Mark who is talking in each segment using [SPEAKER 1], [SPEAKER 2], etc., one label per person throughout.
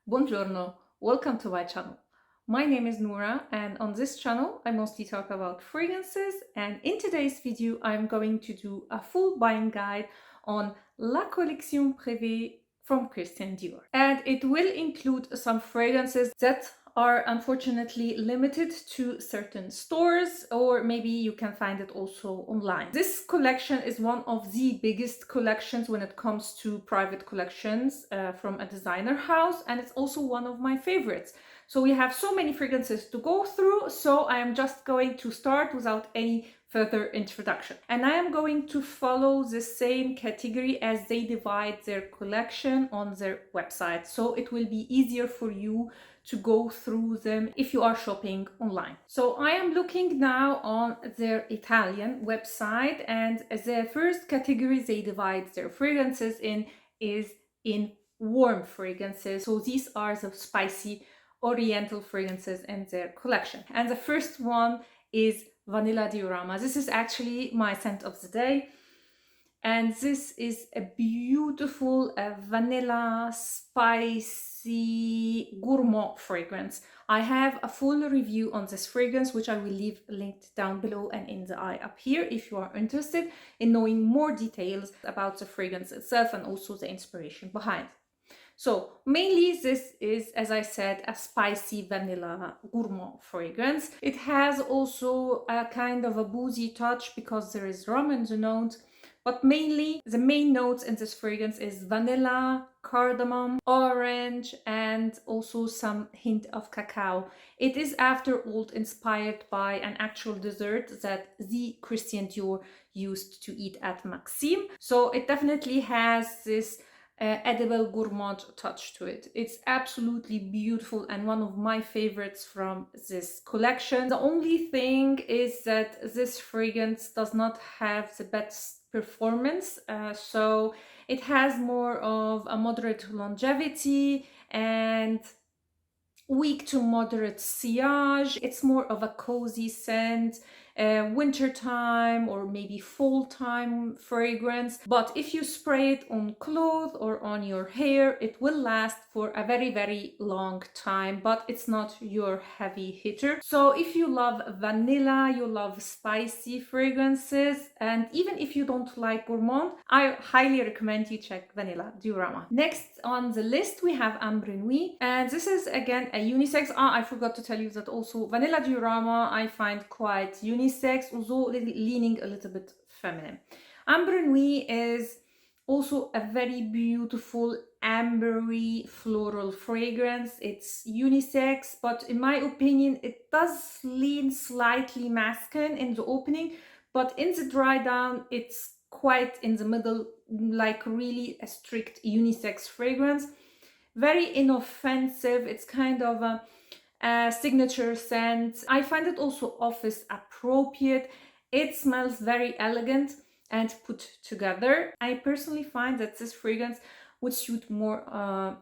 [SPEAKER 1] Buongiorno, welcome to my channel. My name is Noura, and on this channel I mostly talk about fragrances, and in today's video I'm going to do a full buying guide on La Collection Privée from Christian Dior. And it will include some fragrances that are unfortunately limited to certain stores, or maybe you can find it also online. This collection is one of the biggest collections when it comes to private collections from a designer house, and it's also one of my favorites. So we have so many fragrances to go through, so I am just going to start without any further introduction. And I am going to follow the same category as they divide their collection on their website, so it will be easier for you to go through them if you are shopping online. So I am looking now on their Italian website, and the first category they divide their fragrances in is in warm fragrances. So these are the spicy oriental fragrances in their collection. And the first one is Vanilla Diorama. This is actually my scent of the day. And this is a beautiful vanilla spicy gourmand fragrance. I have a full review on this fragrance, which I will leave linked down below and in the eye up here if you are interested in knowing more details about the fragrance itself and also the inspiration behind. So mainly this is, as I said, a spicy vanilla gourmand fragrance. It has also a kind of a boozy touch because there is rum in the note. But mainly, the main notes in this fragrance is vanilla, cardamom, orange, and also some hint of cacao. It is, after all, inspired by an actual dessert that the Christian Dior used to eat at Maxime. So it definitely has this edible gourmand touch to it. It's absolutely beautiful and one of my favorites from this collection. The only thing is that this fragrance does not have the best performance, so it has more of a moderate longevity and weak to moderate sillage. It's more of a cozy scent, winter time or maybe fall time fragrance. But if you spray it on clothes or on your hair, it will last for a very long time, but it's not your heavy hitter. So if you love vanilla, you love spicy fragrances, and even if you don't like gourmand, I highly recommend you check Vanilla Diorama. Next on the list we have AMBRE NUIT, and this is again a unisex. I forgot to tell you that also Vanilla Diorama I find quite unisex, although leaning a little bit feminine. AMBRE NUIT is also a very beautiful ambery floral fragrance. It's unisex, but in my opinion it does lean slightly masculine in the opening, but in the dry down it's quite in the middle, like really a strict unisex fragrance. Very inoffensive. It's kind of a signature scent. I find it also office appropriate. It smells very elegant and put together. I personally find that this fragrance would suit more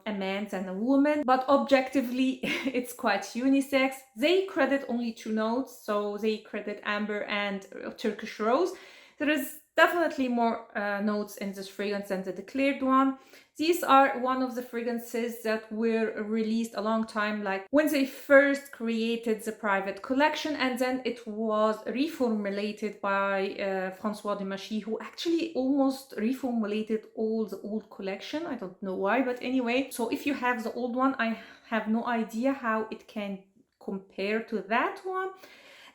[SPEAKER 1] a man than a woman, but objectively it's quite unisex. They credit only 2 notes, so they credit amber and Turkish rose. There is definitely more notes in this fragrance than the declared one. These are one of the fragrances that were released a long time, like when they first created the private collection, and then it was reformulated by François Demachy, who actually almost reformulated all the old collection. I don't know why, but anyway. So if you have the old one, I have no idea how it can compare to that one.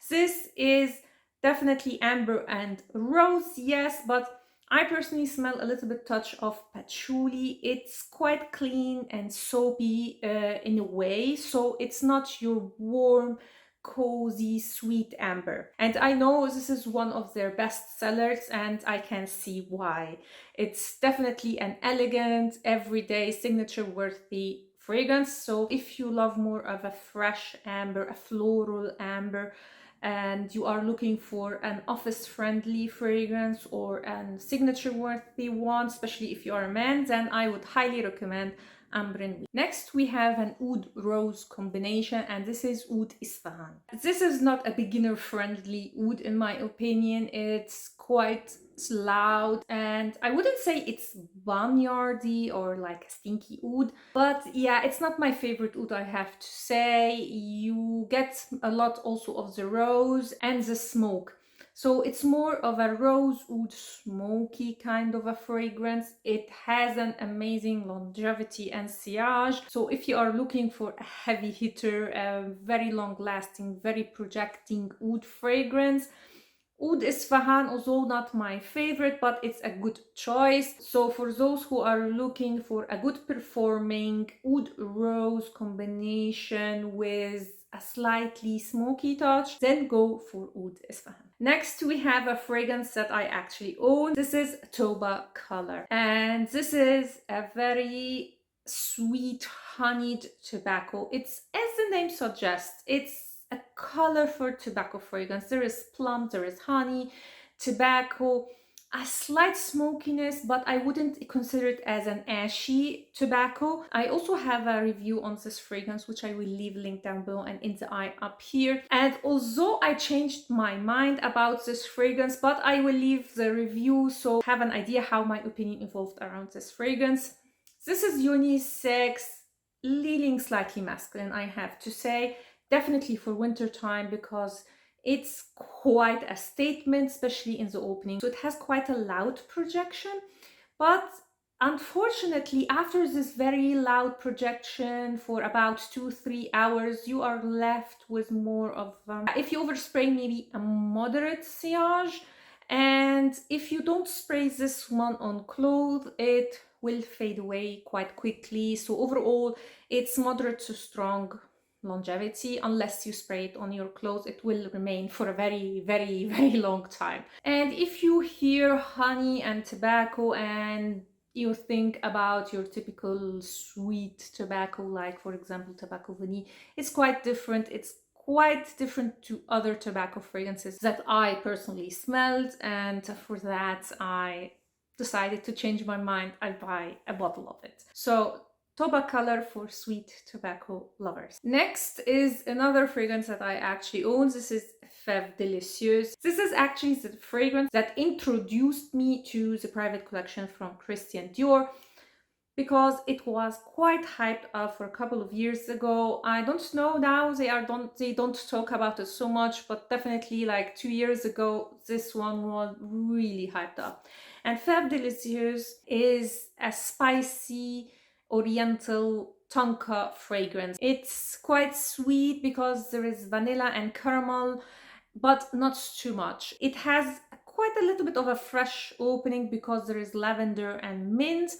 [SPEAKER 1] This is definitely amber and rose, yes, but I personally smell a little bit touch of patchouli. It's quite clean and soapy in a way, so it's not your warm, cozy, sweet amber. And I know this is one of their best sellers, and I can see why. It's definitely an elegant, everyday, signature-worthy fragrance. So if you love more of a fresh amber, a floral amber, and you are looking for an office-friendly fragrance or a signature-worthy one, especially if you are a man, then I would highly recommend AMBRE and NUIT. Next, we have an oud rose combination, and this is Oud Isfahan. This is not a beginner-friendly oud in my opinion. It's quite loud, and I wouldn't say it's barnyardy or like a stinky oud, but yeah, it's not my favorite oud, I have to say. You get a lot also of the rose and the smoke. So it's more of a rosewood smoky kind of a fragrance. It has an amazing longevity and sillage. So if you are looking for a heavy hitter, a very long lasting, very projecting oud fragrance, Oud Isfahan, although not my favorite, but it's a good choice. So for those who are looking for a good performing oud rose combination with a slightly smoky touch, then go for Oud Isfahan. Next, we have a fragrance that I actually own. This is TOBACOLOR, and this is a very sweet honeyed tobacco. It's, as the name suggests, it's a colorful tobacco fragrance. There is plum, there is honey, tobacco, a slight smokiness, but I wouldn't consider it as an ashy tobacco. I also have a review on this fragrance, which I will leave linked down below and in the eye up here. And although I changed my mind about this fragrance, but I will leave the review so have an idea how my opinion evolved around this fragrance. This is unisex, leaning slightly masculine, I have to say. Definitely for winter time, because it's quite a statement, especially in the opening. So it has quite a loud projection, but unfortunately after this very loud projection for about 2-3 hours, you are left with more of, if you overspray, maybe a moderate sillage. And if you don't spray this one on clothes, it will fade away quite quickly. So overall, it's moderate to strong longevity. Unless you spray it on your clothes, it will remain for a very, very, very long time. And if you hear honey and tobacco and you think about your typical sweet tobacco, like for example tobacco vanille, it's quite different. It's quite different to other tobacco fragrances that I personally smelled, and for that I decided to change my mind. I buy a bottle of it. So TOBACOLOR for sweet tobacco lovers. Next is another fragrance that I actually own. This is FEVE DELICIEUSE. This is actually the fragrance that introduced me to the private collection from Christian Dior, because it was quite hyped up for a couple of years ago. I don't know now, they don't talk about it so much, but definitely like 2 years ago this one was really hyped up. And FEVE DELICIEUSE is a spicy oriental tonka fragrance. It's quite sweet because there is vanilla and caramel, but not too much. It has quite a little bit of a fresh opening because there is lavender and mint.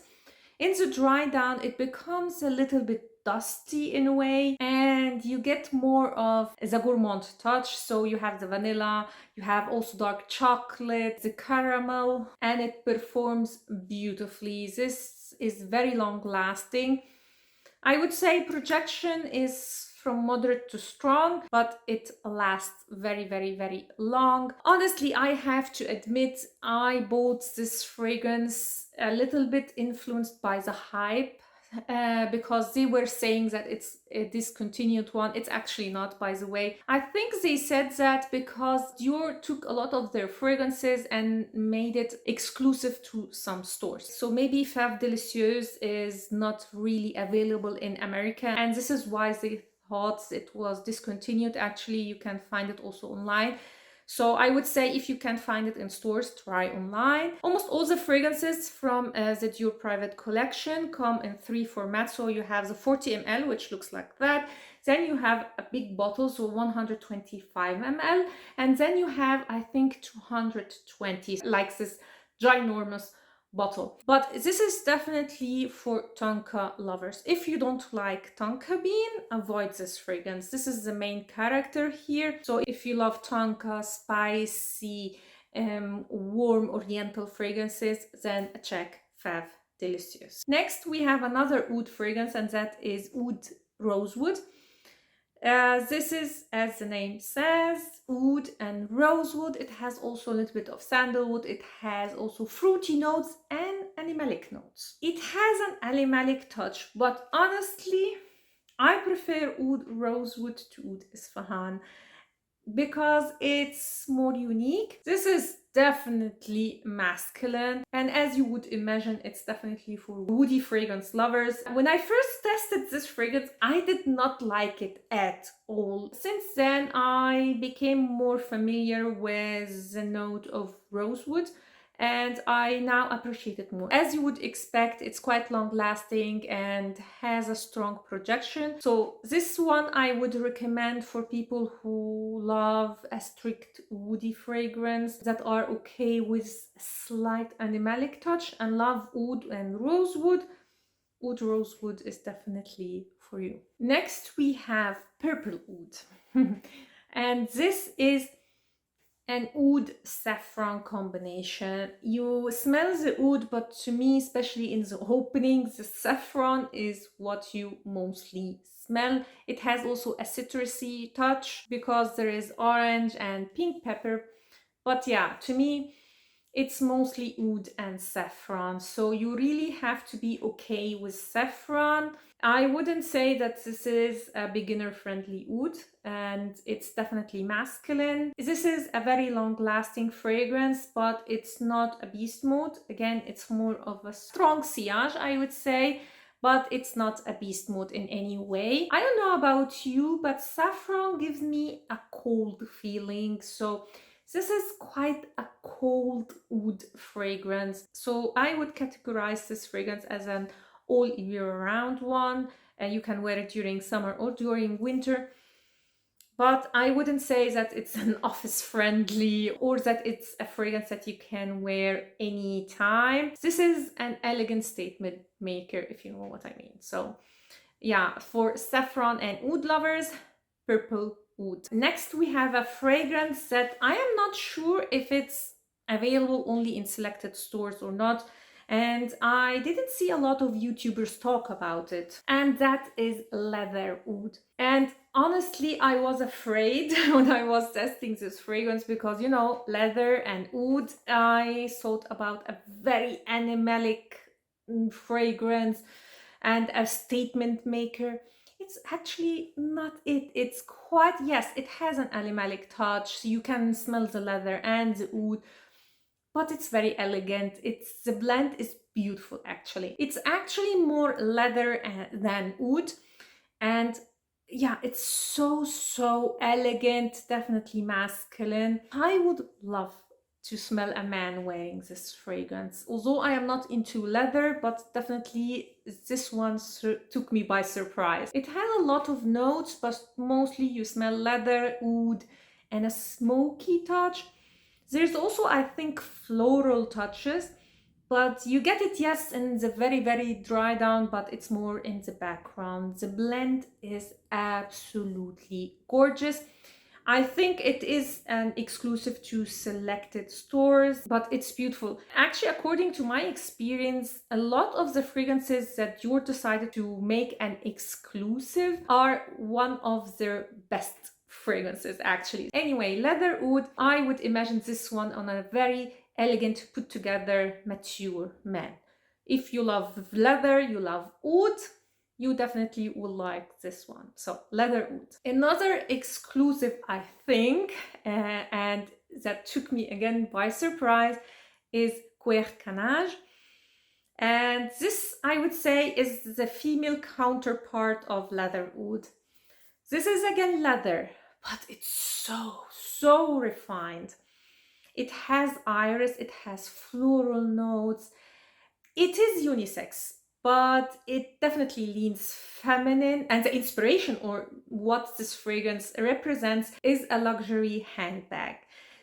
[SPEAKER 1] In the dry down, it becomes a little bit dusty in a way, and you get more of the gourmand touch. So you have the vanilla, you have also dark chocolate, the caramel, and it performs beautifully. This is very long lasting. I would say projection is from moderate to strong, but it lasts very, very, very long. Honestly, I have to admit, I bought this fragrance a little bit influenced by the hype, because they were saying that it's a discontinued one. It's actually not, by the way. I think they said that because Dior took a lot of their fragrances and made it exclusive to some stores. So maybe FEVE DELICIEUSE is not really available in America, and this is why they thought it was discontinued. Actually, you can find it also online. So I would say if you can find it in stores, try online. Almost all the fragrances from the Dior private collection come in 3 formats. So you have the 40 ml, which looks like that. Then you have a big bottle, so 125 ml. And then you have, I think, 220, like this ginormous bottle. But this is definitely for tonka lovers. If you don't like tonka bean, avoid this fragrance. This is the main character here. So if you love tonka, spicy, warm oriental fragrances, then check FEVE DELICIEUSE. Next we have another oud fragrance, and that is Oud Rosewood. This is, as the name says, oud and rosewood. It has also a little bit of sandalwood. It has also fruity notes and animalic notes. It has an animalic touch, but honestly, I prefer oud rosewood to oud isfahan because it's more unique. This is definitely masculine, and as you would imagine, it's definitely for woody fragrance lovers. When I first tested this fragrance, I did not like it at all. Since then, I became more familiar with the note of rosewood, and I now appreciate it more. As you would expect, it's quite long lasting and has a strong projection. So this one I would recommend for people who love a strict woody fragrance, that are okay with a slight animalic touch and love oud and rosewood. Oud rosewood is definitely for you. Next we have purple oud. And this is an oud saffron combination. You smell the oud, but to me, especially in the opening, the saffron is what you mostly smell. It has also a citrusy touch because there is orange and pink pepper. But yeah, to me, it's mostly oud and saffron, so you really have to be okay with saffron. I wouldn't say that this is a beginner-friendly oud, and it's definitely masculine. This is a very long-lasting fragrance, but it's not a beast mode. Again, it's more of a strong sillage, I would say, but it's not a beast mode in any way. I don't know about you, but saffron gives me a cold feeling, so this is quite a cold oud fragrance. So I would categorize this fragrance as an all year round one. You can wear it during summer or during winter. But I wouldn't say that it's an office friendly or that it's a fragrance that you can wear anytime. This is an elegant statement maker, if you know what I mean. So yeah, for saffron and oud lovers, purple oud. Next we have a fragrance that I am not sure if it's available only in selected stores or not, and I didn't see a lot of YouTubers talk about it, and that is leather oud. And honestly, I was afraid when I was testing this fragrance because, you know, leather and oud, I thought about a very animalic fragrance and a statement maker. It's actually not it. It's quite, yes, it has an animalic touch, so you can smell the leather and the oud, but it's very elegant. The blend is beautiful actually. It's actually more leather than oud, and yeah, it's so elegant, definitely masculine. I would love to smell a man wearing this fragrance. Although I am not into leather, but definitely this one took me by surprise. It has a lot of notes, but mostly you smell leather, oud, and a smoky touch. There's also, I think, floral touches, but you get it, yes, in the very dry down, but it's more in the background. The blend is absolutely gorgeous. I think it is an exclusive to selected stores, but it's beautiful. Actually, according to my experience, a lot of the fragrances that Dior decided to make an exclusive are one of their best fragrances actually. Anyway, leather oud, I would imagine this one on a very elegant, put together, mature man. If you love leather, you love oud, you definitely will like this one. So leather oud. Another exclusive, I think, and that took me again by surprise, is CUIR CANNAGE. And this, I would say, is the female counterpart of leather oud. This is again leather, but it's so refined. It has iris, it has floral notes. It is unisex, but it definitely leans feminine, and the inspiration, or what this fragrance represents, is a luxury handbag.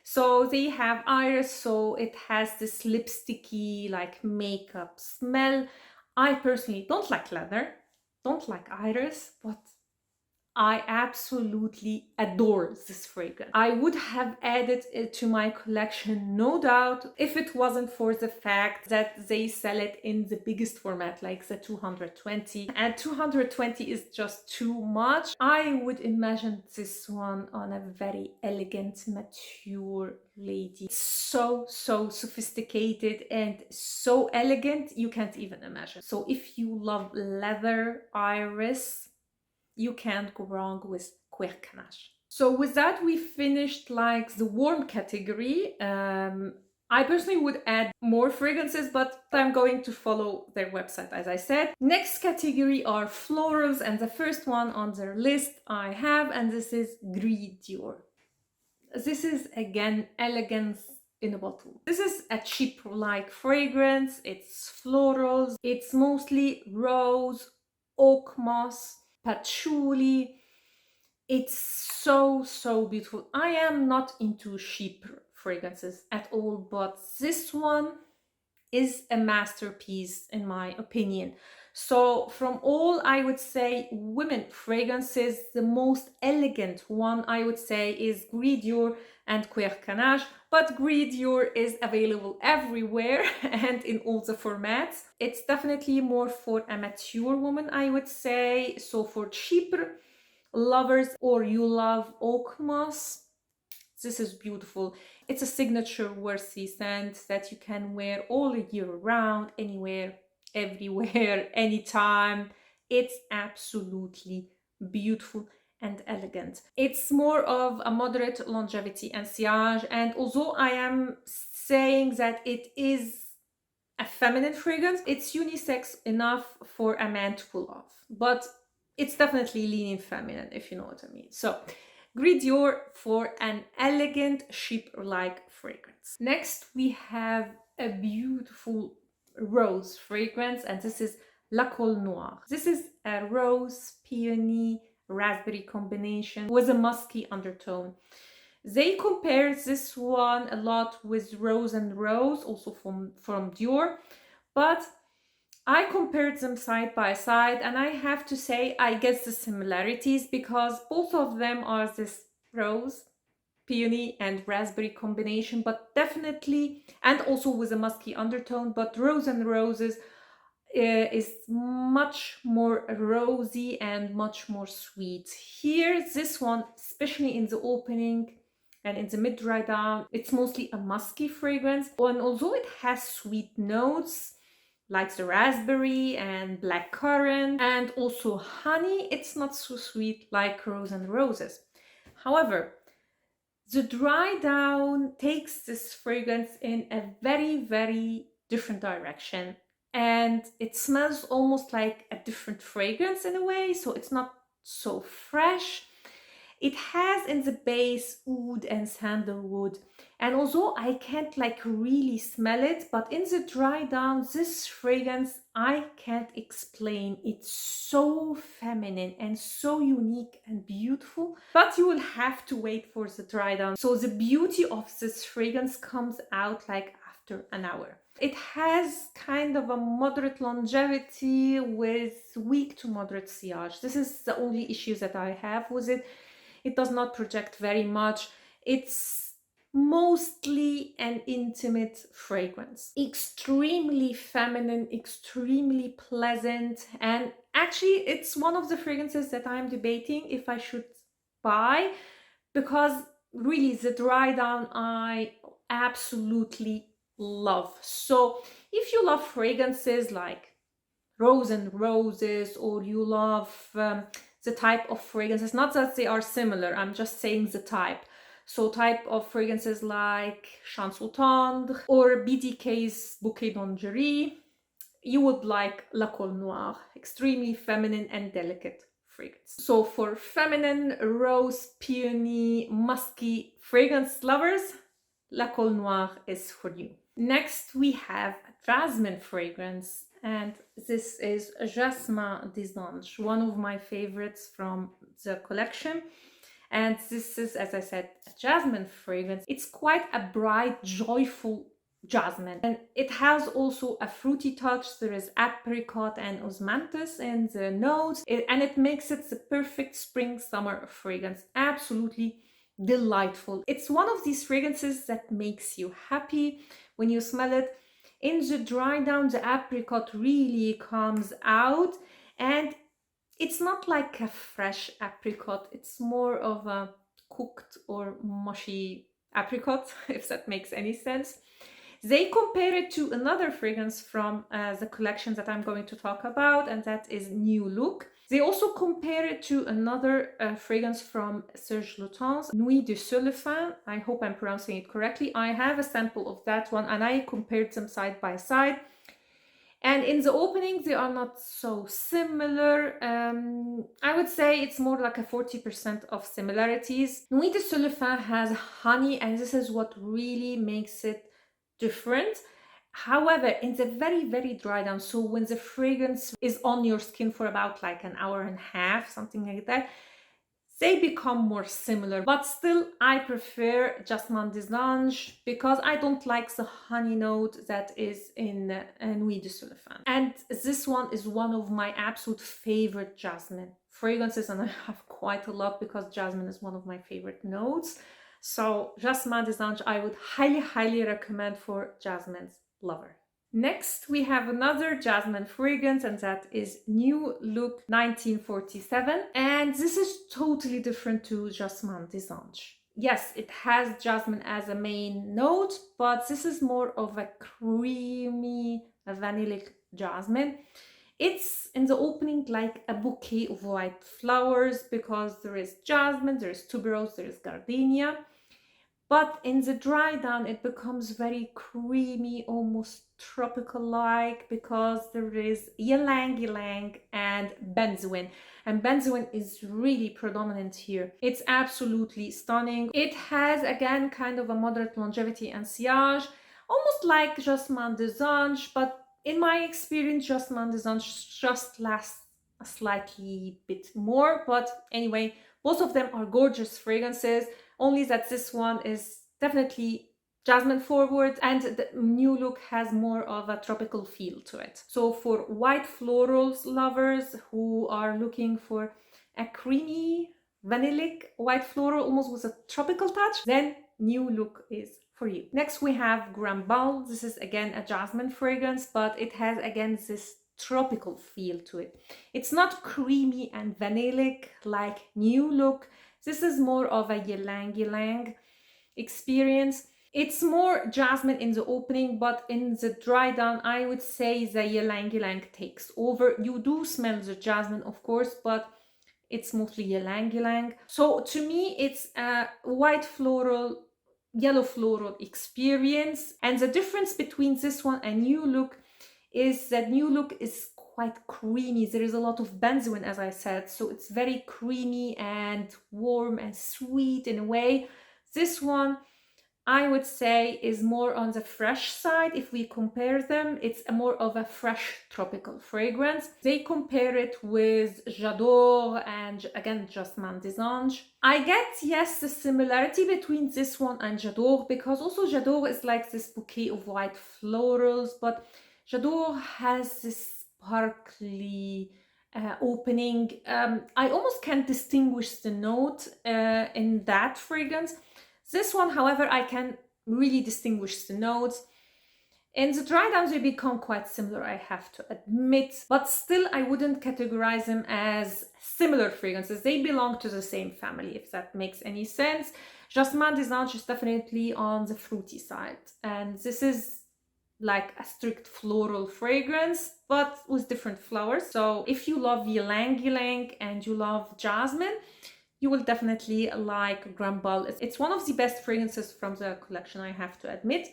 [SPEAKER 1] So they have iris, so it has this lipsticky, like makeup smell. I personally don't like leather, don't like iris, but I absolutely adore this fragrance. I would have added it to my collection, no doubt, if it wasn't for the fact that they sell it in the biggest format, like the 220. And 220 is just too much. I would imagine this one on a very elegant, mature lady. So sophisticated and so elegant, you can't even imagine. So if you love leather iris, you can't go wrong with CUIR CANNAGE. So with that, we finished like the warm category. I personally would add more fragrances, but I'm going to follow their website, as I said. Next category are florals, and the first one on their list I have, and this is Gris DIOR. This is again elegance in a bottle. This is a cheap-like fragrance. It's florals. It's mostly rose, oak moss, patchouli. It's so beautiful. I am not into cheap fragrances at all, but this one is a masterpiece in my opinion. So from all, I would say women fragrances, the most elegant one I would say is Gris DIOR and CUIR CANNAGE, but Gris DIOR is available everywhere and in all the formats. It's definitely more for a mature woman, I would say. So for cheaper lovers, or you love oak moss, this is beautiful. It's a signature worthy scent that you can wear all year round, anywhere, everywhere, anytime. It's absolutely beautiful and elegant. It's more of a moderate longevity and sillage, and although I am saying that it is a feminine fragrance, it's unisex enough for a man to pull off, but it's definitely leaning feminine, if you know what I mean. So Gris DIOR for an elegant chic-like fragrance. Next, we have a beautiful rose fragrance, and this is La Colle Noire. This is a rose, peony, raspberry combination with a musky undertone. They compare this one a lot with Rose and Rose, also from Dior, but I compared them side by side, and I have to say I get the similarities because both of them are this rose, peony and raspberry combination, but definitely, and also with a musky undertone, but Rose and Roses is much more rosy and much more sweet. Here, this one, especially in the opening and in the mid dry down, it's mostly a musky fragrance, and although it has sweet notes like the raspberry and black currant and also honey, it's not so sweet like Rose and Roses. However, the dry down takes this fragrance in a very different direction, and it smells almost like a different fragrance in a way, so it's not so fresh. It has in the base oud and sandalwood, and although I can't like really smell it, but in the dry down, this fragrance I can't explain. It's so feminine and so unique and beautiful, but you will have to wait for the dry down. So the beauty of this fragrance comes out like after an hour. It has kind of a moderate longevity with weak to moderate sillage. This is the only issue that I have with it. It does not project very much. It's mostly an intimate fragrance. Extremely feminine, extremely pleasant, and actually it's one of the fragrances that I'm debating if I should buy, because really the dry down I absolutely love. So if you love fragrances like Rose and Roses, or you love the type of fragrances, not that they are similar, I'm just saying the type. So type of fragrances like Chanson Tendre or BDK's Bouquet d'Angerie, you would like La Colle Noire, extremely feminine and delicate fragrance. So for feminine, rose, peony, musky fragrance lovers, La Colle Noire is for you. Next we have Jasmine fragrance, and this is Jasmin des Anges, one of my favorites from the collection. And this is, as I said, a jasmine fragrance. It's quite a bright, joyful jasmine, and it has also a fruity touch. There is apricot and osmanthus in the notes, and it makes it the perfect spring summer fragrance. Absolutely delightful. It's one of these fragrances that makes you happy when you smell it. In the dry down, the apricot really comes out, and it's not like a fresh apricot, it's more of a cooked or mushy apricot, if that makes any sense. They compare it to another fragrance from the collection that I'm going to talk about, and that is New Look. They also compare it to another fragrance from Serge Lutens, Nuit de Cellophane. I hope I'm pronouncing it correctly. I have a sample of that one, and I compared them side by side. And in the opening, they are not so similar. I would say it's more like a 40% of similarities. Nuit de Cellophane has honey, and this is what really makes it different. However, in the very, very dry down, so when the fragrance is on your skin for about like an hour and a half, something like that, they become more similar. But still, I prefer Jasmin des Anges because I don't like the honey note that is in Nuit de Cellophane. And this one is one of my absolute favorite jasmine fragrances, and I have quite a lot because jasmine is one of my favorite notes. So Jasmin des Anges, I would highly, highly recommend for jasmine's lover. Next, we have another jasmine fragrance, and that is New Look 1947. And this is totally different to Jasmin des Anges. Yes, it has jasmine as a main note, but this is more of a creamy vanillic jasmine. It's in the opening like a bouquet of white flowers because there is jasmine, there is tuberose, there is gardenia. But in the dry down, it becomes very creamy, almost tropical-like, because there is ylang-ylang and benzoin. And benzoin is really predominant here. It's absolutely stunning. It has, again, kind of a moderate longevity and sillage, almost like Jasmin des Anges, but in my experience, Jasmin des Anges just lasts a slightly bit more. But anyway, both of them are gorgeous fragrances. Only that this one is definitely jasmine forward, and the New Look has more of a tropical feel to it. So for white florals lovers who are looking for a creamy vanillic white floral almost with a tropical touch, then New Look is for you. Next we have Grand Bal. This is again a jasmine fragrance, but it has again this tropical feel to it. It's not creamy and vanillic like New Look. This is more of a ylang-ylang experience. It's more jasmine in the opening, but in the dry down, I would say the ylang-ylang takes over. You do smell the jasmine, of course, but it's mostly ylang-ylang. So to me, it's a white floral, yellow floral experience. And the difference between this one and New Look is that New Look is quite creamy. There is a lot of benzoin, as I said, so it's very creamy and warm and sweet in a way. This one, I would say, is more on the fresh side. If we compare them, it's a more of a fresh tropical fragrance. They compare it with J'adore and again Jasmin des Anges. I get, yes, the similarity between this one and J'adore, because also J'adore is like this bouquet of white florals, but J'adore has this sparkly opening. I almost can't distinguish the note in that fragrance. This one, however, I can really distinguish the notes. In the dry downs, they become quite similar, I have to admit, but still I wouldn't categorize them as similar fragrances. They belong to the same family, if that makes any sense. Jasmin des Anges is definitely on the fruity side, and this is like a strict floral fragrance, but with different flowers. So if you love ylang-ylang and you love jasmine, you will definitely like Grand Bal. It's one of the best fragrances from the collection, I have to admit.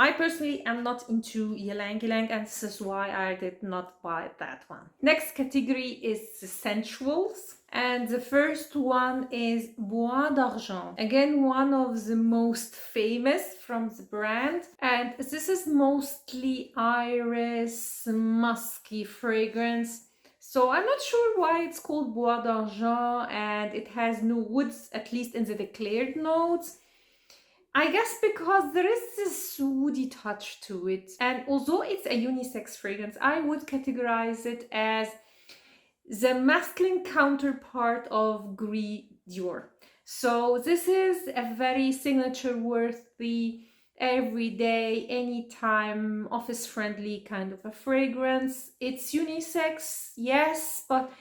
[SPEAKER 1] I personally am not into ylang-ylang, and this is why I did not buy that one. Next category is the sensuals. And the first one is Bois d'Argent. Again, one of the most famous from the brand. And this is mostly iris, musky fragrance. So I'm not sure why it's called Bois d'Argent, and it has no woods, at least in the declared notes. I guess because there is this woody touch to it, and although it's a unisex fragrance, I would categorize it as the masculine counterpart of Gris Dior. So this is a very signature worthy, everyday, anytime, office friendly kind of a fragrance. It's unisex, yes, but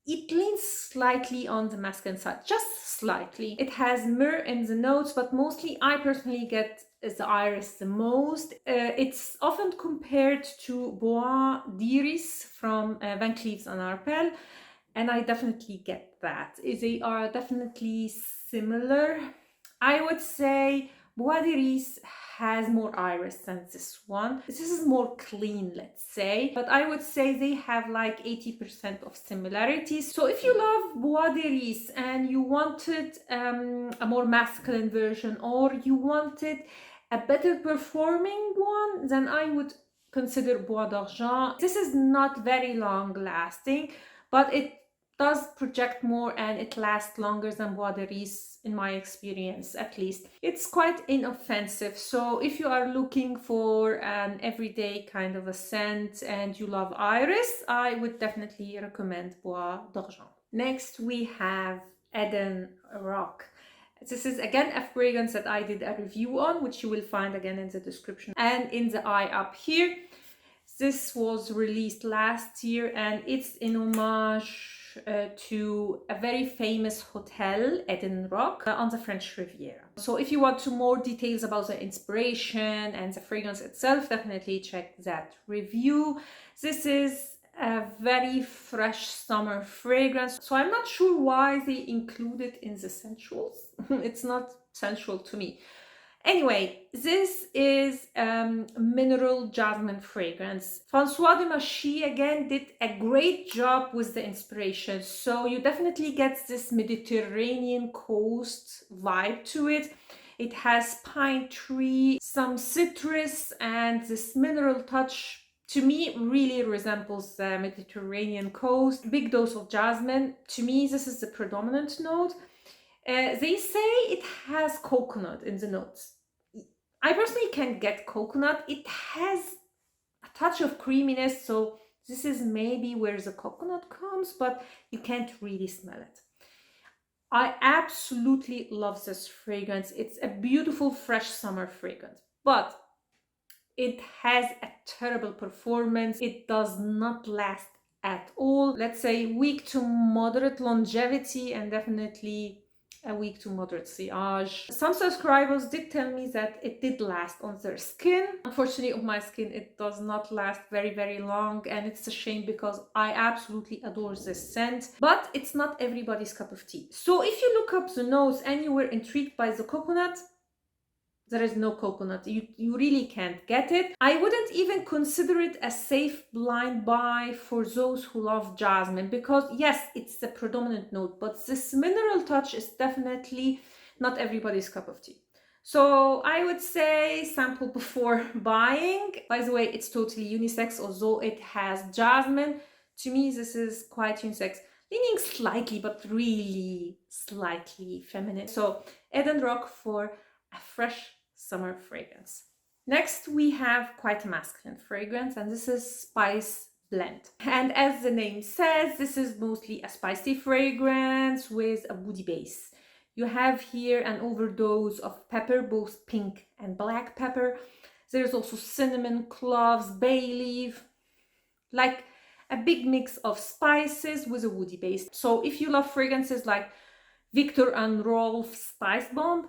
[SPEAKER 1] it leans slightly on the masculine side, just slightly. It has myrrh in the notes, but mostly I personally get the iris the most. It's often compared to Bois d'Iris from Van Cleef's and Arpels, and I definitely get that. They are definitely similar. I would say Bois d'Iris has more iris than this one. This is more clean, let's say, but I would say they have like 80% of similarities. So if you love Bois d'Iris and you wanted a more masculine version, or you wanted a better performing one, then I would consider Bois d'Argent. This is not very long lasting, but it does project more and it lasts longer than Bois d'Iris, in my experience at least. It's quite inoffensive, so if you are looking for an everyday kind of a scent and you love iris, I would definitely recommend Bois d'Argent. Next we have EDEN-ROC. This is again a fragrance that I did a review on, which you will find again in the description and in the eye up here. This was released last year and it's in homage to a very famous hotel, EDEN-ROC, on the French Riviera. So if you want more details about the inspiration and the fragrance itself, definitely check that review. This is a very fresh summer fragrance, so I'm not sure why they include it in the sensuals. It's not sensual to me. Anyway, this is mineral jasmine fragrance. François de Machy again did a great job with the inspiration. So you definitely get this Mediterranean coast vibe to it. It has pine tree, some citrus, and this mineral touch to me really resembles the Mediterranean coast. Big dose of jasmine. To me, this is the predominant note. They say it has coconut in the notes. I personally can't get coconut. It has a touch of creaminess, so this is maybe where the coconut comes, but you can't really smell it. I absolutely love this fragrance. It's a beautiful fresh summer fragrance, but it has a terrible performance. It does not last at all. Let's say weak to moderate longevity and definitely a weak to moderate sillage. Some subscribers did tell me that it did last on their skin. Unfortunately, on my skin, it does not last very long, and it's a shame because I absolutely adore this scent, but it's not everybody's cup of tea. So if you look up the notes and you were intrigued by the coconut, there is no coconut. You really can't get it. I wouldn't even consider it a safe blind buy for those who love jasmine, because yes, it's the predominant note, but this mineral touch is definitely not everybody's cup of tea. So I would say sample before buying. By the way, it's totally unisex, although it has jasmine. To me, this is quite unisex, leaning slightly, but really slightly feminine. So EDEN-ROC for a fresh summer fragrance. Next, we have quite a masculine fragrance, and this is Spice Blend. And as the name says, this is mostly a spicy fragrance with a woody base. You have here an overdose of pepper, both pink and black pepper. There's also cinnamon, cloves, bay leaf, like a big mix of spices with a woody base. So if you love fragrances like Viktor and Rolf Spice Bomb,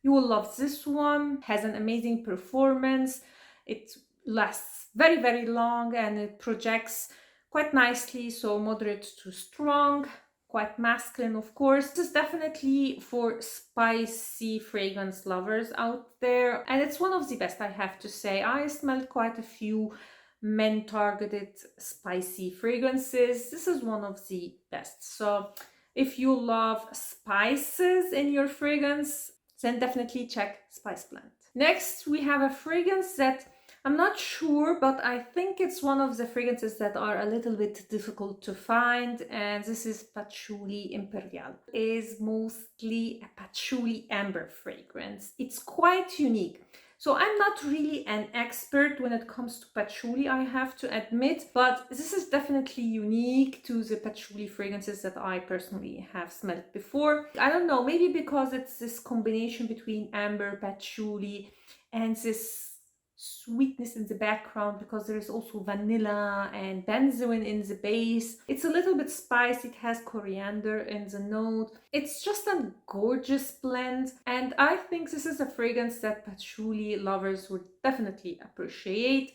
[SPEAKER 1] you will love this one. It has an amazing performance. It lasts very long and it projects quite nicely, so moderate to strong, quite masculine, of course. This is definitely for spicy fragrance lovers out there, and it's one of the best, I have to say. I smelled quite a few men targeted spicy fragrances. This is one of the best. So if you love spices in your fragrance, then definitely check Spice Blend. Next, we have a fragrance that I'm not sure, but I think it's one of the fragrances that are a little bit difficult to find, and this is Patchouli Imperial. It is mostly a patchouli amber fragrance. It's quite unique. So I'm not really an expert when it comes to patchouli, I have to admit, but this is definitely unique to the patchouli fragrances that I personally have smelled before. I don't know, maybe because it's this combination between amber, patchouli, and this sweetness in the background, because there is also vanilla and benzoin in the base. It's a little bit spicy, it has coriander in the note. It's just a gorgeous blend, and I think this is a fragrance that patchouli lovers would definitely appreciate.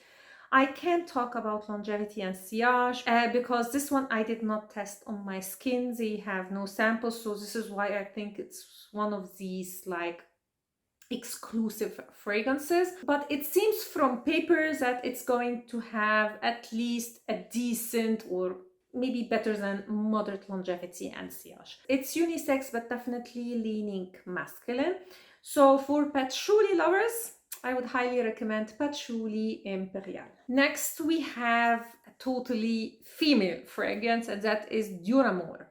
[SPEAKER 1] I can't talk about longevity and sillage because this one I did not test on my skin. They have no samples, so this is why I think it's one of these like exclusive fragrances. But it seems from papers that it's going to have at least a decent, or maybe better than moderate, longevity and sillage. It's unisex, but definitely leaning masculine. So for patchouli lovers, I would highly recommend Patchouli Imperial. Next, we have a totally female fragrance, and that is DIORAMOUR.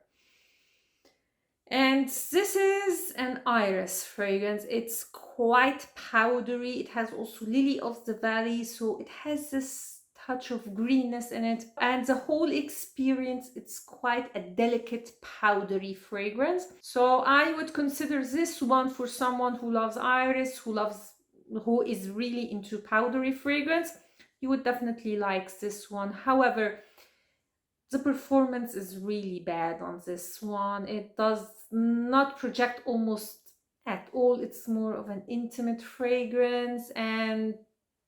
[SPEAKER 1] And this is an iris fragrance. It's quite powdery. It has also lily of the valley, so it has this touch of greenness in it. And the whole experience, it's quite a delicate powdery fragrance. So I would consider this one for someone who loves iris, who is really into powdery fragrance. You would definitely like this one. However, the performance is really bad on this one. It does not project almost at all. It's more of an intimate fragrance, and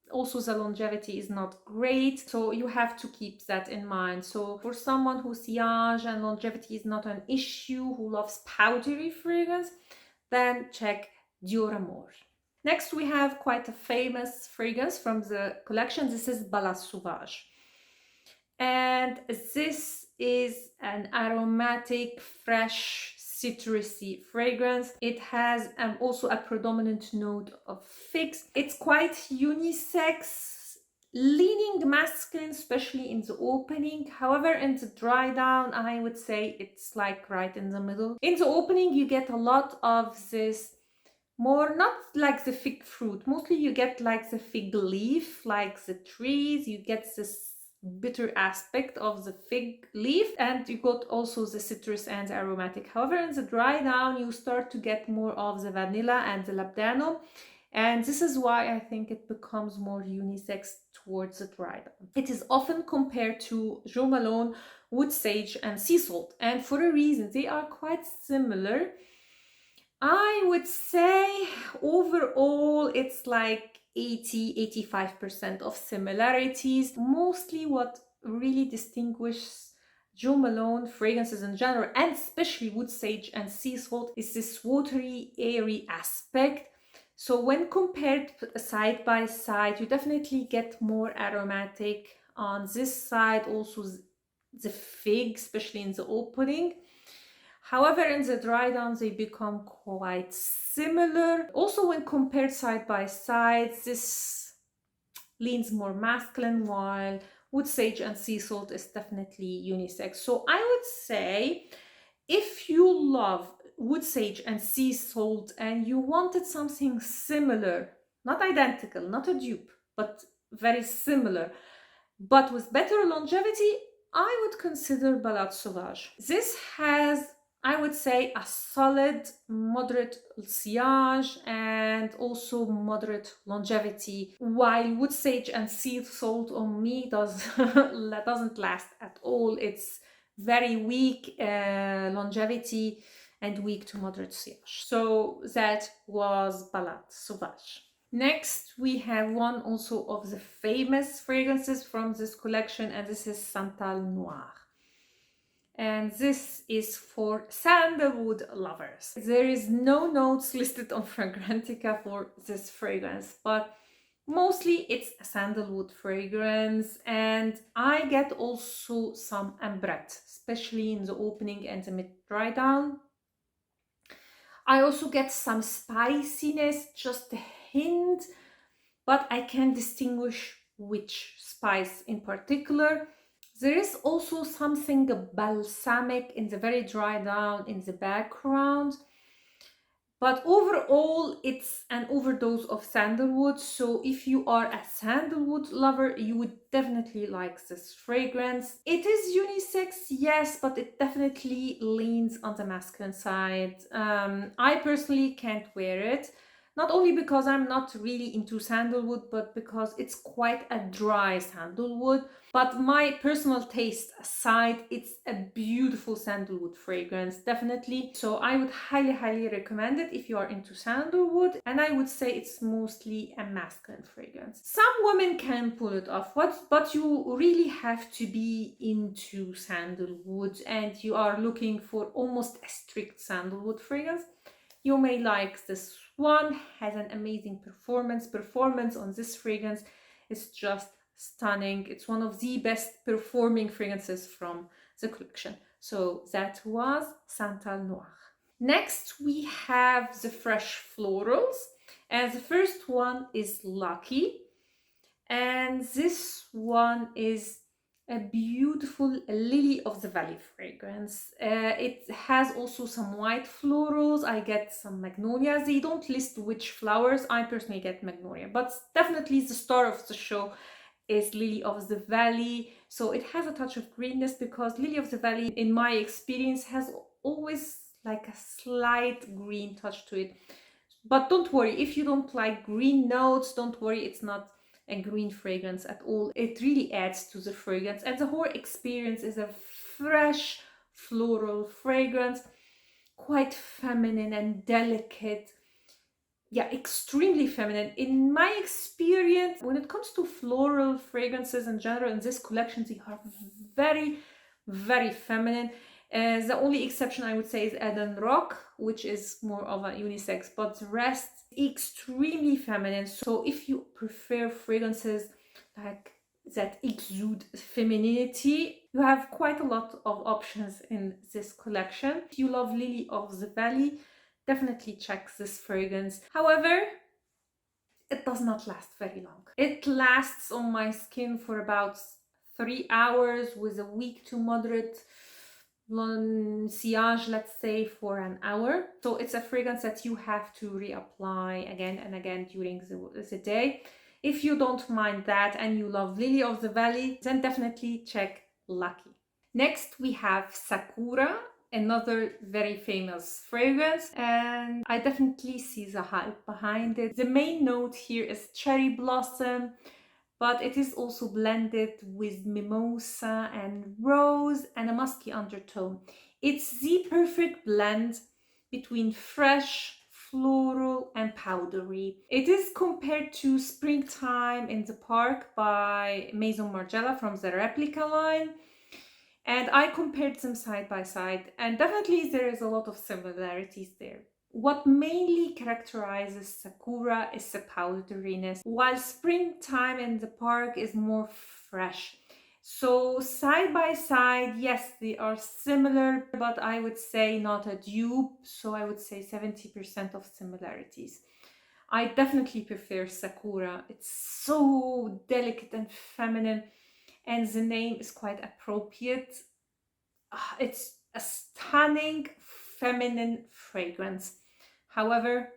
[SPEAKER 1] also the longevity is not great. So you have to keep that in mind. So for someone who sillage and longevity is not an issue, who loves powdery fragrance, then check DIORAMOUR. Next, we have quite a famous fragrance from the collection. This is Balade Sauvage. And this is an aromatic, fresh, citrusy fragrance. It has also a predominant note of figs. It's quite unisex, leaning masculine, especially in the opening. However, in the dry down, I would say it's like right in the middle. In the opening, you get a lot of this more, not like the fig fruit, mostly you get like the fig leaf, like the trees. You get this bitter aspect of the fig leaf, and you got also the citrus and the aromatic. However, in the dry down, you start to get more of the vanilla and the labdanum, and this is why I think it becomes more unisex towards the dry down. It is often compared to Jo Malone, wood sage and sea salt, and for a reason. They are quite similar. I would say overall it's like 80–85% of similarities. Mostly what really distinguishes Jo Malone fragrances in general, and especially wood sage and sea salt, is this watery, airy aspect. So when compared side by side, you definitely get more aromatic on this side, also the fig, especially in the opening. However, in the dry down, they become quite similar. Also, when compared side by side, this leans more masculine, while wood sage and sea salt is definitely unisex. So I would say, if you love wood sage and sea salt and you wanted something similar, not identical, not a dupe, but very similar, but with better longevity, I would consider Balade Sauvage. This has, I would say, a solid, moderate sillage and also moderate longevity, while wood sage and sea salt on me doesn't last at all. It's very weak longevity and weak to moderate sillage. So that was Balade Sauvage. Next, we have one also of the famous fragrances from this collection, and this is SANTAL Noir. And this is for sandalwood lovers. There is no notes listed on Fragrantica for this fragrance, but mostly it's a sandalwood fragrance, and I get also some ambrette, especially in the opening and the mid dry down. I also get some spiciness, just a hint, but I can distinguish which spice in particular. There is also something balsamic in the very dry down in the background. But overall, it's an overdose of sandalwood. So if you are a sandalwood lover, you would definitely like this fragrance. It is unisex, yes, but it definitely leans on the masculine side. I personally can't wear it. Not only because I'm not really into sandalwood, but because it's quite a dry sandalwood. But my personal taste aside, it's a beautiful sandalwood fragrance, definitely. So I would highly recommend it if you are into sandalwood. And I would say it's mostly a masculine fragrance. Some women can pull it off, but you really have to be into sandalwood and you are looking for almost a strict sandalwood fragrance. You may like this one. Has an amazing performance on this fragrance is just stunning. It's one of the best performing fragrances from the collection. So that was Santal Noir. Next we have the fresh florals, and the first one is Lucky, and this one is a beautiful Lily of the Valley fragrance. It has also some white florals. I get some magnolias. They don't list which flowers. I personally get magnolia, but definitely the star of the show is Lily of the Valley. So it has a touch of greenness because Lily of the Valley, in my experience, has always like a slight green touch to it. But don't worry, if you don't like green notes, don't worry, it's not a green fragrance at all. It really adds to the fragrance, and the whole experience is a fresh floral fragrance, quite feminine and delicate. Yeah, extremely feminine. In my experience, when it comes to floral fragrances in general in this collection, they are very feminine. The only exception I would say is EDEN-ROC, which is more of a unisex, but the rest extremely feminine. So if you prefer fragrances like that exude femininity, you have quite a lot of options in this collection. If you love Lily of the Valley, definitely check this fragrance. However, it does not last very long. It lasts on my skin for about 3 hours with a weak to moderate sillage, let's say, for an hour. So it's a fragrance that you have to reapply again and again during the day. If you don't mind that and you love Lily of the Valley, then definitely check Lucky. Next we have Sakura, another very famous fragrance, and I definitely see the hype behind it. The main note here is cherry blossom, but it is also blended with mimosa and rose and a musky undertone. It's the perfect blend between fresh, floral and powdery. It is compared to Springtime in the Park by Maison Margiela from the replica line. And I compared them side by side, and definitely there is a lot of similarities there. What mainly characterizes Sakura is the powderiness, while Springtime in the Park is more fresh. So side by side, yes, they are similar, but I would say not a dupe. So I would say 70% of similarities. I definitely prefer Sakura. It's so delicate and feminine, and the name is quite appropriate. It's a stunning feminine fragrance. However,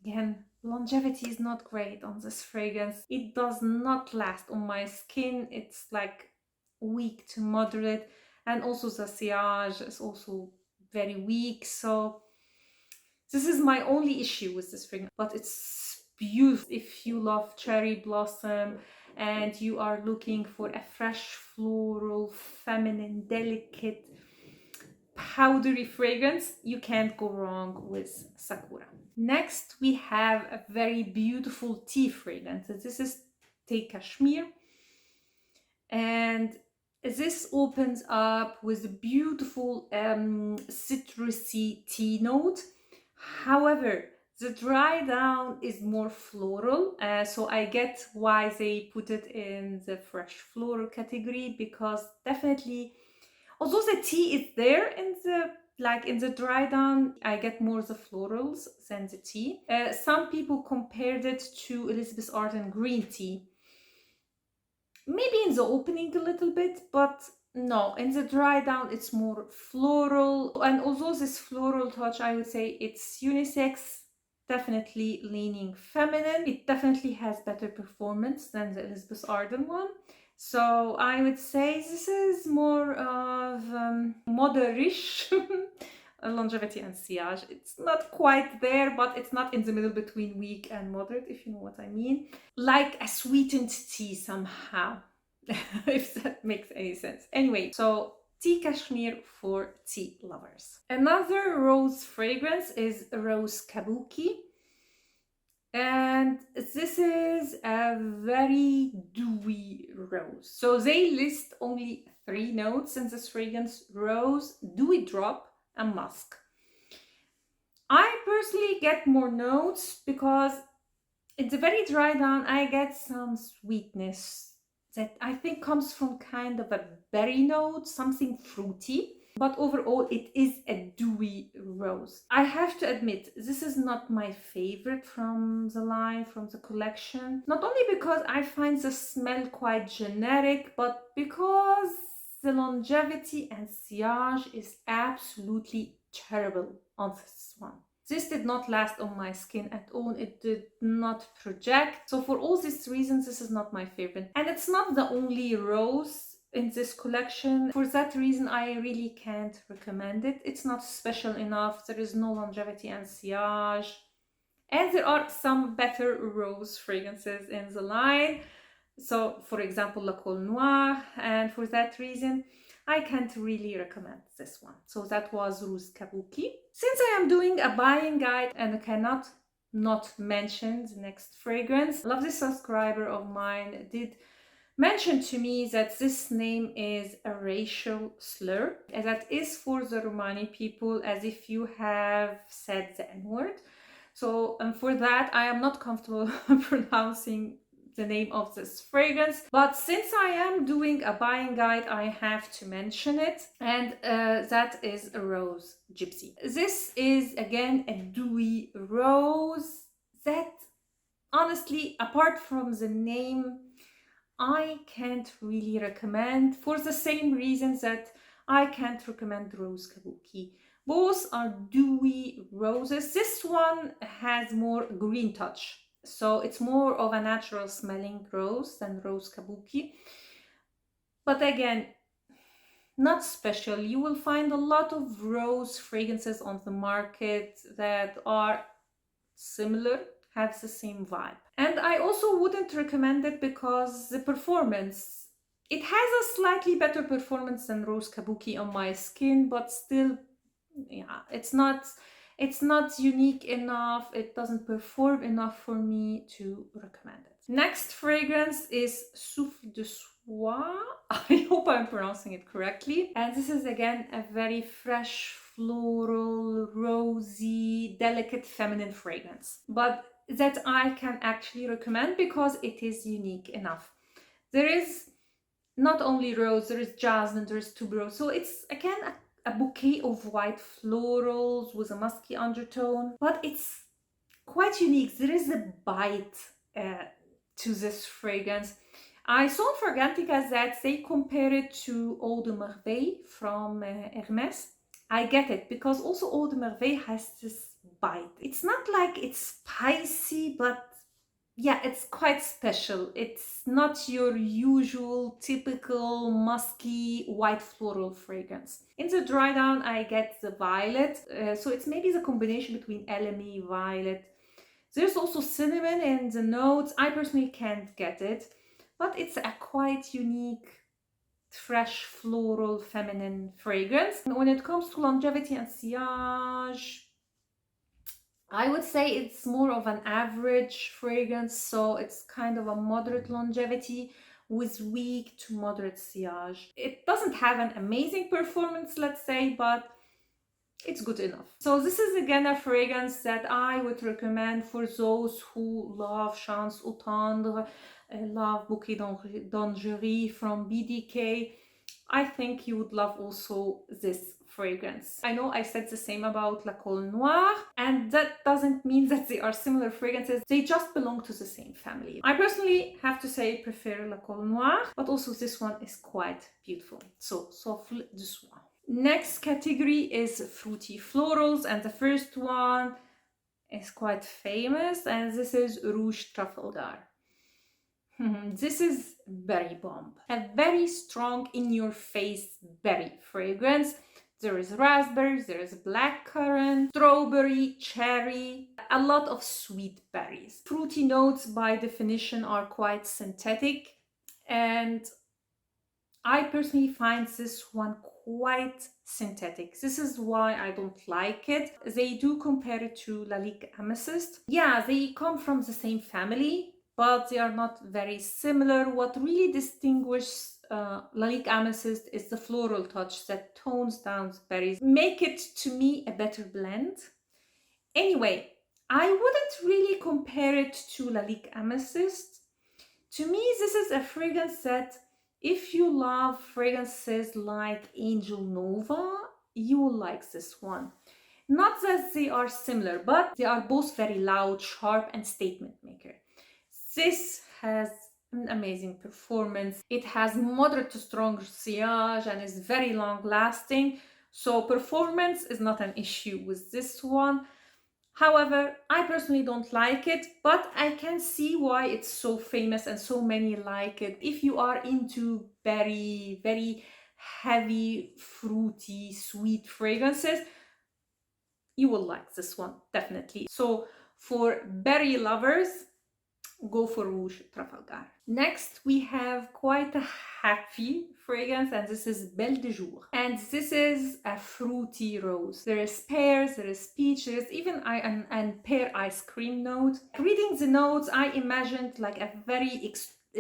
[SPEAKER 1] again, longevity is not great on this fragrance. It does not last on my skin. It's like weak to moderate, and also the sillage is also very weak. So this is my only issue with this fragrance, but it's beautiful. If you love cherry blossom and you are looking for a fresh floral, feminine, delicate, powdery fragrance, you can't go wrong with Sakura. Next we have a very beautiful tea fragrance. This is Tea Cashmere, and this opens up with a beautiful citrusy tea note. However, the dry down is more floral, so I get why they put it in the fresh floral category, because definitely, although the tea is there in the dry down, I get more the florals than the tea. Some people compared it to Elizabeth Arden green tea, maybe in the opening a little bit, but no, in the dry down it's more floral. And although this floral touch, I would say it's unisex, definitely leaning feminine. It definitely has better performance than the Elizabeth Arden one. So I would say this is more of moderish longevity and sillage. It's not quite there, but it's not in the middle between weak and moderate, if you know what I mean. Like a sweetened tea somehow, if that makes any sense. Anyway, so tea cashmere for tea lovers. Another rose fragrance is Rose Kabuki. And this is a very dewy rose. So they list only 3 notes in this fragrance: rose, dewy drop, and musk. I personally get more notes because in the very dry down I get some sweetness that I think comes from kind of a berry note, something fruity. But overall, it is a dewy rose. I have to admit, this is not my favorite from the line, from the collection. Not only because I find the smell quite generic, but because the longevity and sillage is absolutely terrible on this one. This did not last on my skin at all. It did not project. So for all these reasons, this is not my favorite. And it's not the only rose in this collection. For that reason, I really can't recommend it. It's not special enough. There is no longevity and sillage. And there are some better rose fragrances in the line. So, for example, La Col Noir. And for that reason, I can't really recommend this one. So that was Rose Kabuki. Since I am doing a buying guide and I cannot not mention the next fragrance, a lovely subscriber of mine did mention to me that this name is a racial slur, and that is for the Romani people, as if you have said the N-word. So for that, I am not comfortable pronouncing the name of this fragrance, but since I am doing a buying guide, I have to mention it, and that is a Rose Gypsy. This is again a dewy rose that, honestly, apart from the name, I can't really recommend, for the same reasons that I can't recommend Rose Kabuki. Both are dewy roses. This one has more green touch, so it's more of a natural smelling rose than Rose Kabuki. But again, not special. You will find a lot of rose fragrances on the market that are similar, have the same vibe. And I also wouldn't recommend it because the performance, it has a slightly better performance than Rose Kabuki on my skin, but still, yeah, it's not unique enough. It doesn't perform enough for me to recommend it. Next fragrance is Souffle de Soie. I hope I'm pronouncing it correctly. And this is again a very fresh, floral, rosy, delicate, feminine fragrance, but that I can actually recommend because it is unique enough. There is not only rose, there is jasmine, there is tuberose. So it's again a bouquet of white florals with a musky undertone, but it's quite unique. There is a bite to this fragrance. I saw in Fragrantica that they compare it to Eau de Merveille from Hermès. I get it, because also Eau de Merveille has this bite. It's not like it's spicy, but yeah, it's quite special. It's not your usual typical musky white floral fragrance. In the dry down, I get the violet, so it's maybe the combination between LME, violet. There's also cinnamon in the notes. I personally can't get it, but it's a quite unique, fresh, floral, feminine fragrance. And when it comes to longevity and sillage, I would say it's more of an average fragrance, so it's kind of a moderate longevity with weak to moderate sillage. It doesn't have an amazing performance, let's say, but it's good enough. So this is again a fragrance that I would recommend for those who love Chance au Tendre, love Bouquet d'Angerie from BDK. I think you would love also this fragrance. I know I said the same about La Colle Noire, and that doesn't mean that they are similar fragrances. They just belong to the same family. I personally have to say prefer La Colle Noire, but also this one is quite beautiful. So, SOUFFLE du Soir. Next category is fruity florals, and the first one is quite famous, and this is Rouge Trafalgar. This is berry bomb, a very strong in-your-face berry fragrance. There is raspberry, there is blackcurrant, strawberry, cherry, a lot of sweet berries. Fruity notes by definition are quite synthetic, and I personally find this one quite synthetic. This is why I don't like it. They do compare it to Lalique Amethyst. Yeah, they come from the same family, but they are not very similar. What really distinguishes Lalique Amethyst is the floral touch that tones down the berries, make it to me a better blend. Anyway, I wouldn't really compare it to Lalique Amethyst. To me, this is a fragrance that if you love fragrances like Angel Nova, you will like this one. Not that they are similar, but they are both very loud, sharp, and statement maker. This has an amazing performance. It has moderate to strong sillage and is very long lasting. So performance is not an issue with this one. However, I personally don't like it, but I can see why it's so famous and so many like it. If you are into very heavy, fruity, sweet fragrances, you will like this one, definitely. So for berry lovers, go for Rouge Trafalgar. Next, we have quite a happy fragrance, and this is Belle de Jour. And this is a fruity rose. There is pears, there is peach, there is even an pear ice cream note. Reading the notes, I imagined like a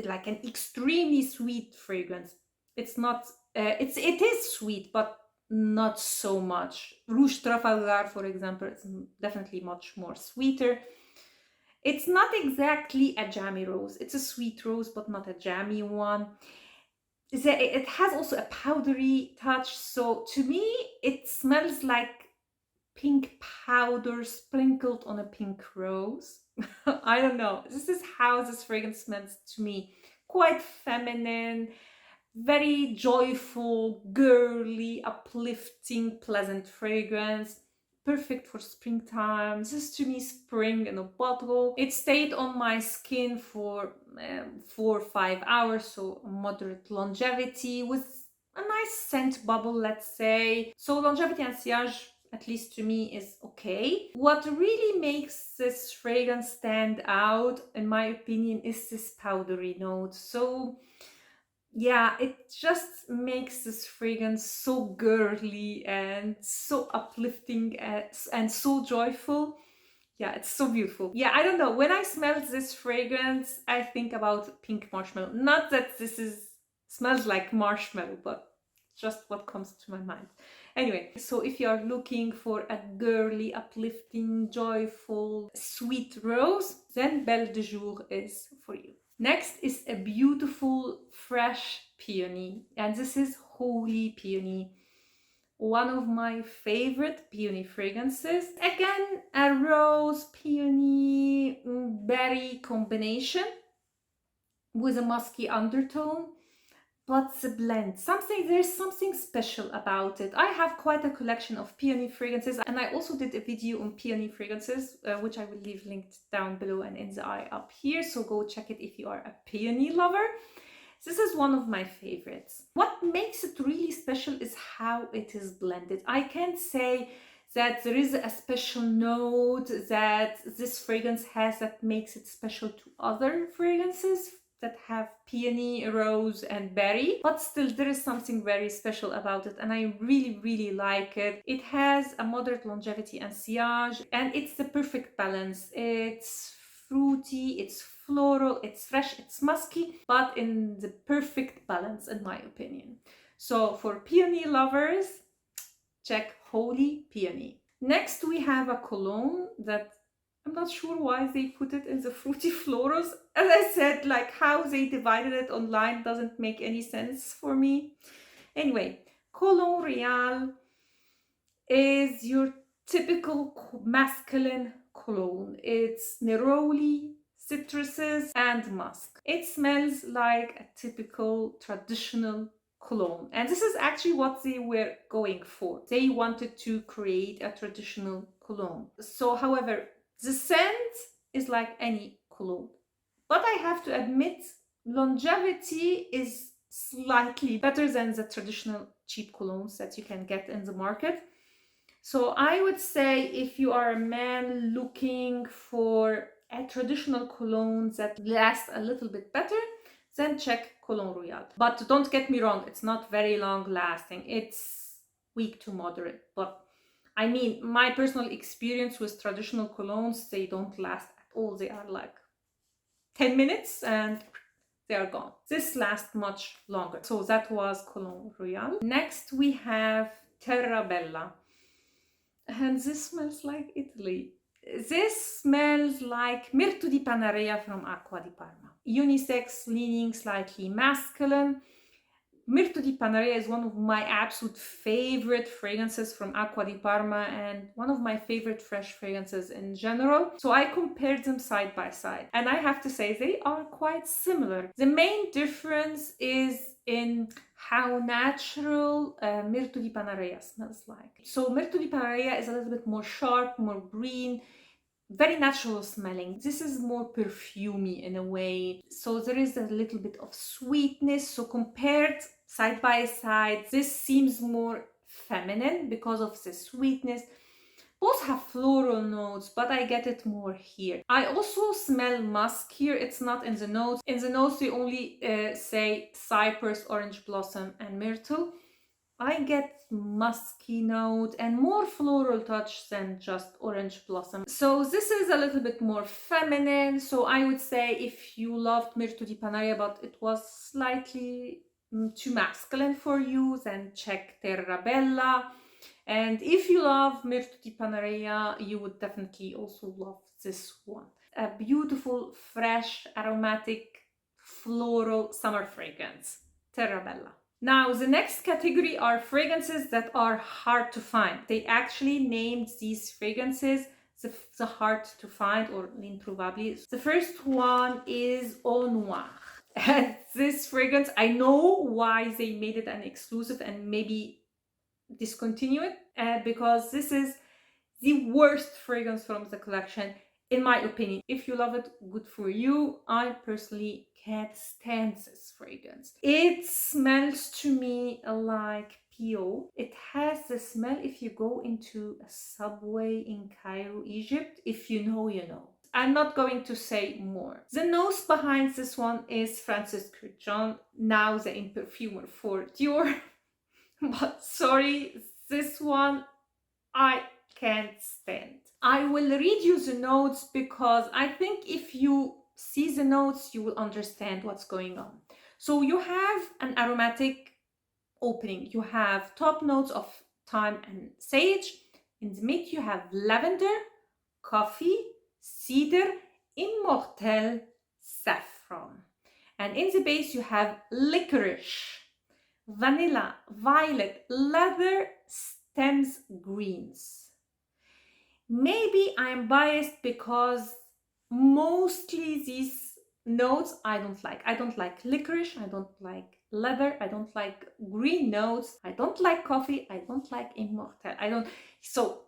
[SPEAKER 1] like an extremely sweet fragrance. It's not, it is sweet, but not so much. Rouge Trafalgar, for example, is definitely much more sweeter. It's not exactly a jammy rose. It's a sweet rose, but not a jammy one. It has also a powdery touch. So to me, it smells like pink powder sprinkled on a pink rose. I don't know. This is how this fragrance smells to me. Quite feminine, very joyful, girly, uplifting, pleasant fragrance. Perfect for springtime. This is to me spring in a bottle. It stayed on my skin for 4 or 5 hours, so moderate longevity with a nice scent bubble, let's say. So longevity and sillage, at least to me, is okay. What really makes this fragrance stand out, in my opinion, is this powdery note. So yeah, it just makes this fragrance so girly and so uplifting and so joyful. Yeah, it's so beautiful. Yeah, I don't know. When I smell this fragrance, I think about pink marshmallow. Not that this smells like marshmallow, but just what comes to my mind. Anyway, so if you are looking for a girly, uplifting, joyful, sweet rose, then Belle de Jour is for you. Next is a beautiful, fresh peony, and this is Holy Peony. One of my favorite peony fragrances. Again, a rose peony berry combination with a musky undertone. But the blend, there's something special about it. I have quite a collection of peony fragrances, and I also did a video on peony fragrances, which I will leave linked down below and in the eye up here, so go check it if you are a peony lover. This is one of my favorites. What makes it really special is how it is blended. I can't say that there is a special note that this fragrance has that makes it special to other fragrances that have peony, rose, and berry, but still there is something very special about it, and I really like it. It has a moderate longevity and sillage, and it's the perfect balance. It's fruity, it's floral, it's fresh, it's musky, but in the perfect balance, in my opinion. So for peony lovers, check Holy Peony. Next, we have a cologne that I'm not sure why they put it in the fruity florals. As I said, like how they divided it online doesn't make any sense for me. Anyway, Cologne Real is your typical masculine cologne. It's neroli, citruses, and musk. It smells like a typical traditional cologne, and this is actually what they were going for. They wanted to create a traditional cologne. So, however, the scent is like any cologne, but I have to admit, longevity is slightly better than the traditional cheap colognes that you can get in the market. So I would say if you are a man looking for a traditional cologne that lasts a little bit better, then check Cologne Royal. But don't get me wrong, it's not very long lasting. It's weak to moderate. But I mean, my personal experience with traditional colognes, they don't last at all. They are like 10 minutes and they are gone. This lasts much longer. So that was Cologne Royal. Next we have Terra Bella. And this smells like Italy. This smells like Mirto di Panarea from Acqua di Parma. Unisex, leaning slightly masculine. Mirto di Panarea is one of my absolute favorite fragrances from Acqua di Parma and one of my favorite fresh fragrances in general. So I compared them side by side and I have to say they are quite similar. The main difference is in how natural Mirto di Panarea smells like. So Mirto di Panarea is a little bit more sharp, more green, very natural smelling. This is more perfumey in a way. So there is a little bit of sweetness. So compared side by side, this seems more feminine because of the sweetness. Both have floral notes, but I get it more here. I also smell musk here. It's not in the notes. In the notes, they only say cypress, orange blossom, and myrtle. I get musky note and more floral touch than just orange blossom. So this is a little bit more feminine. So I would say if you loved Mirto di Panarea, but it was slightly too masculine for you, then check Terra Bella. And if you love Mirto di Panarea, you would definitely also love this one. A beautiful, fresh, aromatic, floral summer fragrance, Terra Bella. Now, the next category are fragrances that are hard to find. They actually named these fragrances the hard to find or l'improbable. The first one is Eau Noire. And this fragrance, I know why they made it an exclusive and maybe discontinue it, because this is the worst fragrance from the collection, in my opinion. If you love it, good for you. I personally can't stand this fragrance. It smells to me like PO. It has the smell if you go into a subway in Cairo, Egypt. If you know, you know. I'm not going to say more. The nose behind this one is Francis Kurkdjian, now the perfumer for Dior. But sorry, this one I can't stand. I will read you the notes because I think if you see the notes, you will understand what's going on. So you have an aromatic opening. You have top notes of thyme and sage. In the mid, you have lavender, coffee, cedar, immortelle, saffron. And in the base, you have licorice, vanilla, violet, leather, stems, greens. Maybe I'm biased because mostly these notes I don't like. I don't like licorice, I don't like leather, I don't like green notes, I don't like coffee, I don't like immortelle. So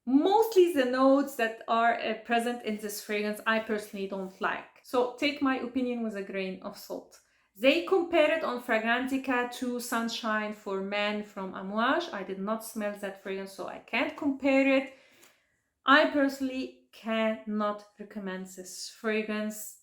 [SPEAKER 1] mostly the notes that are present in this fragrance I personally don't like. So take my opinion with a grain of salt. They compare it on Fragrantica to Sunshine for Men from Amouage. I did not smell that fragrance, so I can't compare it. I personally cannot recommend this fragrance.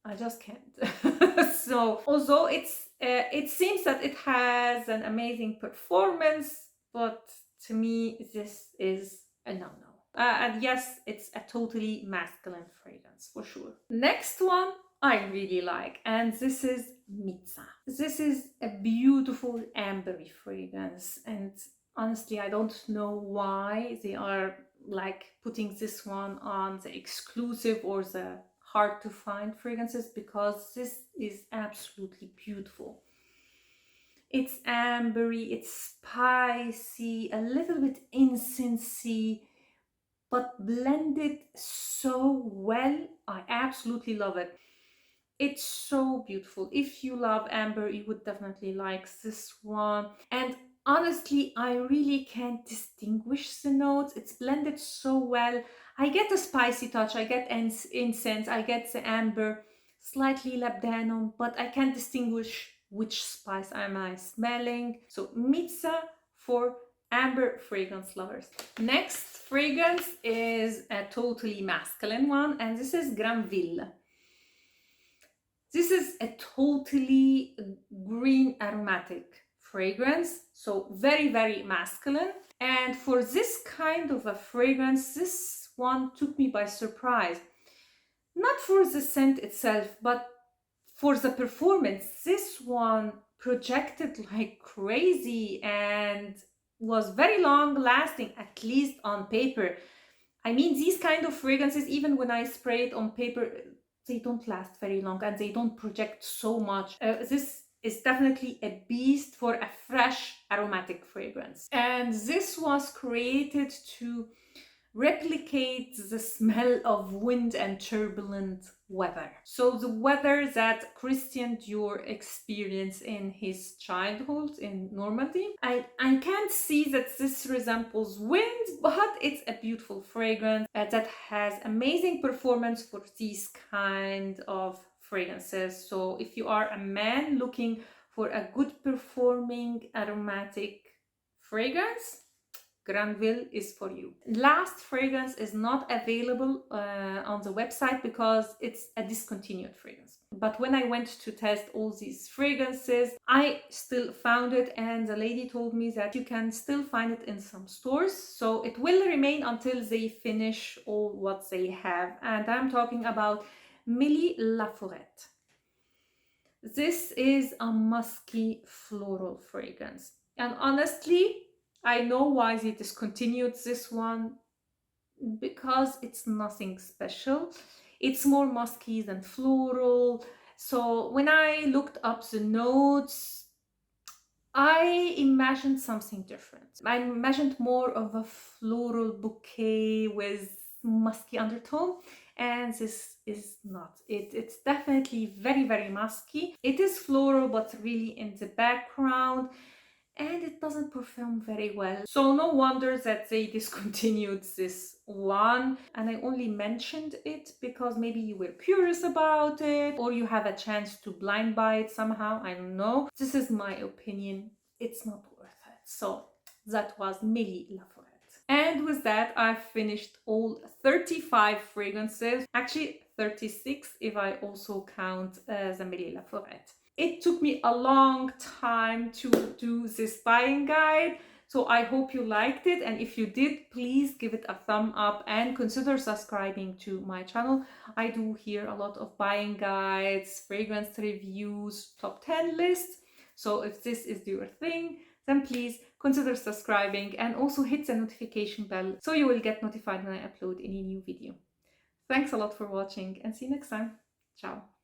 [SPEAKER 1] I just can't. So, although it seems that it has an amazing performance, but to me, this is a no-no. And yes, it's a totally masculine fragrance for sure. Next one I really like, and this is Mitza. This is a beautiful ambery fragrance, and honestly, I don't know why they are like putting this one on the exclusive or the hard to find fragrances, because this is absolutely beautiful. It's ambery, it's spicy, a little bit incensey, but blended so well. I absolutely love it. It's so beautiful. If you love amber, you would definitely like this one. And honestly, I really can't distinguish the notes. It's blended so well. I get the spicy touch, I get incense, I get the amber, slightly labdanum, but I can't distinguish which spice am I smelling. So Mitza for amber fragrance lovers. Next fragrance is a totally masculine one, and this is Granville. This is a totally green aromatic fragrance, so very, very masculine. And for this kind of a fragrance, this one took me by surprise. Not for the scent itself, but for the performance. This one projected like crazy and was very long lasting, at least on paper. I mean, these kind of fragrances, even when I spray it on paper, they don't last very long and they don't project so much. This is definitely a beast for a fresh aromatic fragrance. And this was created to replicate the smell of wind and turbulent weather. So the weather that Christian Dior experienced in his childhood in Normandy. I can't see that this resembles wind, but it's a beautiful fragrance that has amazing performance for these kind of fragrances. So if you are a man looking for a good performing aromatic fragrance, Granville is for you. Last fragrance is not available on the website because it's a discontinued fragrance. But when I went to test all these fragrances, I still found it, and the lady told me that you can still find it in some stores. So it will remain until they finish all what they have. And I'm talking about MILLY-LA-FORET. This is a musky floral fragrance. And honestly, I know why they discontinued this one, because it's nothing special. It's more musky than floral. So when I looked up the notes, I imagined something different. I imagined more of a floral bouquet with musky undertone, and this is not it. It's definitely very, very musky. It is floral, but really in the background, and it doesn't perform very well. So no wonder that they discontinued this one. And I only mentioned it because maybe you were curious about it, or you have a chance to blind buy it somehow. I don't know. This is my opinion. It's not worth it. So that was MILLY-LA-FORET. And with that, I've finished all 35 fragrances. Actually 36 if I also count the MILLY-LA-FORET. It took me a long time to do this buying guide, so I hope you liked it, and if you did, please give it a thumb up and consider subscribing to my channel. I do here a lot of buying guides, fragrance reviews, top 10 lists, so if this is your thing, then please consider subscribing and also hit the notification bell so you will get notified when I upload any new video. Thanks a lot for watching and see you next time. Ciao!